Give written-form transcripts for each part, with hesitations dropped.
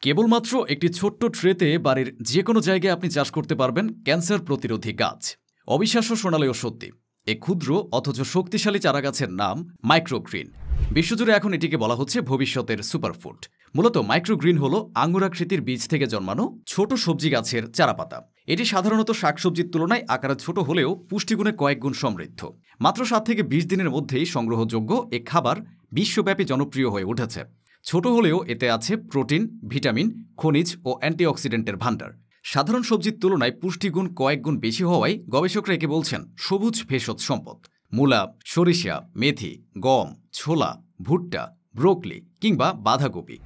কেবলমাত্র একটি ছোট্ট ট্রেতে বাড়ির যে কোনো জায়গায় আপনি চাষ করতে পারবেন ক্যান্সার প্রতিরোধী গাছ। অবিশ্বাস্য শোনালেও সত্যি, এ ক্ষুদ্র অথচ শক্তিশালী চারাগাছের নাম মাইক্রোগ্রিন। বিশ্বজুড়ে এখন এটিকে বলা হচ্ছে ভবিষ্যতের সুপারফুড। মূলত মাইক্রোগ্রিন হল আঙ্গুরাকৃতির বীজ থেকে জন্মানো ছোট সবজি গাছের চারাপাতা। এটি সাধারণত শাকসবজির তুলনায় আকারে ছোট হলেও পুষ্টিগুণে কয়েক গুণ সমৃদ্ধ। মাত্র 7 থেকে 20 দিনের মধ্যেই সংগ্রহযোগ্য এ খাবার বিশ্বব্যাপী জনপ্রিয় হয়ে উঠেছে। ছোট হলেও এতে আছে প্রোটিন, ভিটামিন, খনিজ ও অ্যান্টিঅক্সিডেন্টের ভাণ্ডার। সাধারণ সবজির তুলনায় পুষ্টিগুণ কয়েক গুণ বেশি হওয়ায় গবেষকরা একে বলছেন সবুজ ভেষজ সম্পদ। মূলা, সরিষা, মেথি, গম, ছোলা, ভুট্টা, ব্রোকলি কিংবা বাঁধাকপি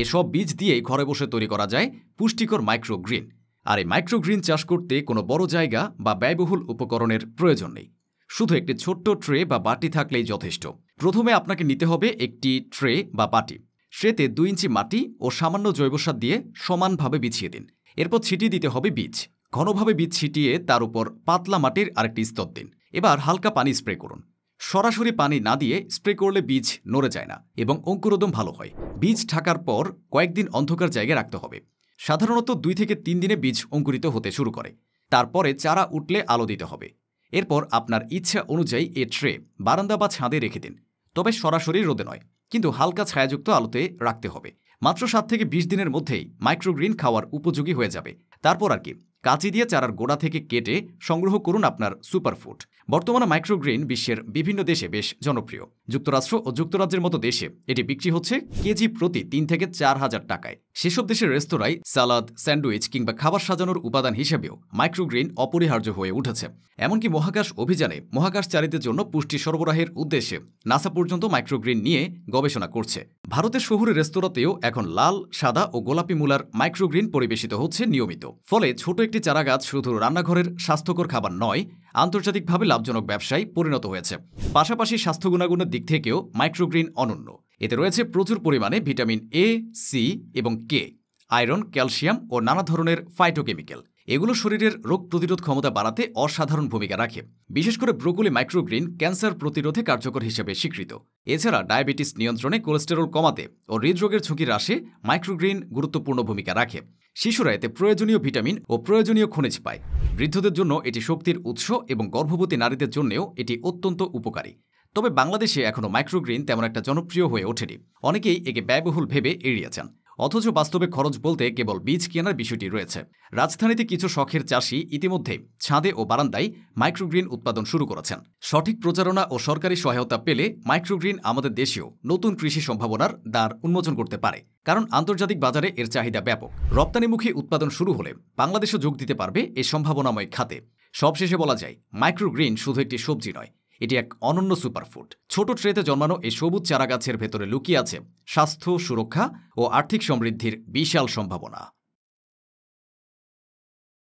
এসব বীজ দিয়েই ঘরে বসে তৈরি করা যায় পুষ্টিকর মাইক্রোগ্রিন। আর এই মাইক্রোগ্রিন চাষ করতে কোনো বড় জায়গা বা ব্যয়বহুল উপকরণের প্রয়োজন নেই। শুধু একটি ছোট্ট ট্রে বা বাটি থাকলেই যথেষ্ট। প্রথমে আপনাকে নিতে হবে একটি ট্রে বা বাটি। ট্রেতে 2 ইঞ্চি মাটি ও সামান্য জৈব সার দিয়ে সমানভাবে বিছিয়ে দিন। এরপর ছিটিয়ে দিতে হবে বীজ। ঘনভাবে বীজ ছিটিয়ে তার উপর পাতলা মাটির আরেকটি স্তর দিন। এবার হালকা পানি স্প্রে করুন। সরাসরি পানি না দিয়ে স্প্রে করলে বীজ নড়ে যায় না এবং অঙ্কুরোদম ভালো হয়। বীজ ঢাকার পর কয়েকদিন অন্ধকার জায়গায় রাখতে হবে। সাধারণত 2 থেকে 3 দিনে বীজ অঙ্কুরিত হতে শুরু করে। তারপরে চারা উঠলে আলো দিতে হবে। এরপর আপনার ইচ্ছা অনুযায়ী এ ট্রে বারান্দা বা ছাদে রেখে দিন, তবে সরাসরি রোদে নয়, কিন্তু হালকা ছায়াযুক্ত আলোতে রাখতে হবে। মাত্র 7 থেকে 20 দিনের মধ্যেই মাইক্রোগ্রিন খাওয়ার উপযোগী হয়ে যাবে। তারপর আর কি, কাঁচি দিয়ে চারার গোড়া থেকে কেটে সংগ্রহ করুন আপনার সুপারফুড। বর্তমানে মাইক্রোগ্রিন বিশ্বের বিভিন্ন দেশে বেশ জনপ্রিয়। যুক্তরাষ্ট্র ও যুক্তরাজ্যের মতো দেশে এটি বিক্রি হচ্ছে কেজি প্রতি 3 থেকে 4 হাজার টাকায়। সেসব দেশের রেস্তোরাঁয় সালাদ, স্যান্ডউইচ কিংবা খাবার সাজানোর উপাদান হিসেবেও মাইক্রোগ্রিন অপরিহার্য হয়ে উঠেছে। এমনকি মহাকাশ অভিযানে মহাকাশচারীদের জন্য পুষ্টি সরবরাহের উদ্দেশ্যে নাসা পর্যন্ত মাইক্রোগ্রিন নিয়ে গবেষণা করছে। ভারতের শহুরে রেস্তোরাঁতেও এখন লাল, সাদা ও গোলাপি মূলার মাইক্রোগ্রিন পরিবেশিত হচ্ছে নিয়মিত। ফলে ছোট একটি চারাগাছ শুধু রান্নাঘরের স্বাস্থ্যকর খাবার নয়, আন্তর্জাতিকভাবে লাভজনক ব্যবসায় পরিণত হয়েছে। পাশাপাশি স্বাস্থ্য গুণাগুণের দিক থেকেও মাইক্রোগ্রিন অনন্য। এতে রয়েছে প্রচুর পরিমাণে ভিটামিন এ, সি এবং কে, আয়রন, ক্যালসিয়াম ও নানা ধরনের ফাইটোকেমিক্যাল। এগুলো শরীরের রোগ প্রতিরোধ ক্ষমতা বাড়াতে অসাধারণ ভূমিকা রাখে। বিশেষ করে ব্রোকলি মাইক্রোগ্রিন ক্যান্সার প্রতিরোধে কার্যকর হিসেবে স্বীকৃত। এছাড়া ডায়াবেটিস নিয়ন্ত্রণে, কোলেস্টেরল কমাতে ও হৃদরোগের ঝুঁকি হ্রাসে মাইক্রোগ্রিন গুরুত্বপূর্ণ ভূমিকা রাখে। শিশুরা এতে প্রয়োজনীয় ভিটামিন ও প্রয়োজনীয় খনিজ পায়। বৃদ্ধদের জন্য এটি শক্তির উৎস এবং গর্ভবতী নারীদের জন্যও এটি অত্যন্ত উপকারী। তবে বাংলাদেশে এখনও মাইক্রোগ্রিন তেমন একটা জনপ্রিয় হয়ে ওঠেনি। অনেকেই একে ব্যয়বহুল ভেবে এড়িয়ে যান। অথচ বাস্তবে খরচ বলতে কেবল বীজ কেনার বিষয়টি রয়েছে। রাজধানীতে কিছু শখের চাষি ইতিমধ্যে ছাদে ও বারান্দায় মাইক্রোগ্রিন উৎপাদন শুরু করেছেন। সঠিক প্রচারণা ও সরকারি সহায়তা পেলে মাইক্রোগ্রিন আমাদের দেশেও নতুন কৃষি সম্ভাবনার দ্বার উন্মোচন করতে পারে। কারণ আন্তর্জাতিক বাজারে এর চাহিদা ব্যাপক। রপ্তানিমুখী উৎপাদন শুরু হলে বাংলাদেশও যোগ দিতে পারবে এই সম্ভাবনাময় খাতে। সবশেষে বলা যায়, মাইক্রোগ্রিন শুধু একটি সবজি নয়, এটি এক অনন্য সুপারফুড। ছোট ট্রেতে জন্মানো এই সবুজ চারাগাছের ভেতরে লুকিয়ে আছে স্বাস্থ্য, সুরক্ষা ও আর্থিক সমৃদ্ধির বিশাল সম্ভাবনা।